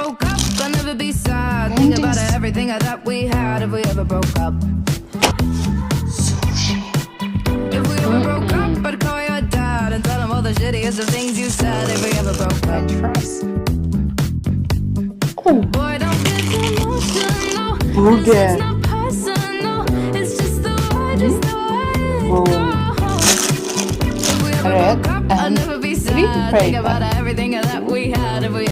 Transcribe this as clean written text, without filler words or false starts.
broke up, I'll never be sad. Think about everything that we had if we ever broke up. If we ever broke up, I'd call your dad and tell him all the shittiest of things you said if we ever broke up. Boy, don't get emotional. This is not personal. It's just the way, just the way. If we ever broke up, I'll never be sad. Think about everything that we had if we